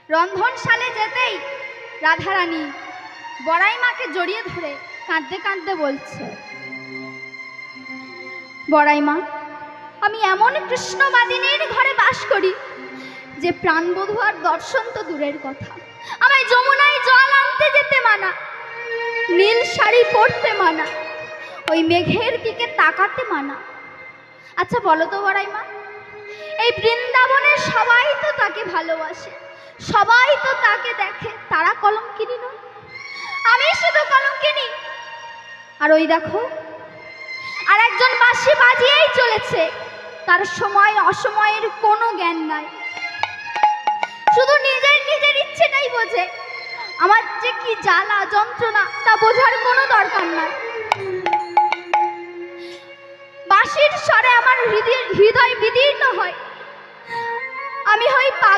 রন্ধনশালে যেতেই রাধারানী বড়াই মাকে জড়িয়ে ধরে কাঁদতে কাঁদতে বলছে, বড়াই মা, আমি এমন কৃষ্ণবাদিনীর ঘরে বাস করি যে প্রাণবধূ আর দর্শন তো দূরের কথা, আমায় যমুনায় জল আনতে যেতে মানা, নীল শাড়ি পরতে মানা, ওই মেঘের দিকে তাকাতে মানা। আচ্ছা বলো তো বড়াই মা, এই বৃন্দাবনের সবাই তো তাকে ভালোবাসে, সবাই তো তাকে দেখে, তারা কলঙ্কিনী নয়, আমি শুধু কলঙ্কিনী? আর ওই দেখো আর একজন বাঁশি বাজিয়েই চলেছে, তার সময় অসময়ের কোনো জ্ঞান নাই, শুধু নিজের নিজের ইচ্ছেটাই বোঝে। আমার যে কি জ্বালা যন্ত্রণা তা বোঝার কোনো দরকার নাই। বাঁশির স্বরে আমার হৃদয় বিদীর্ণ হয়, আমি হই পাগল।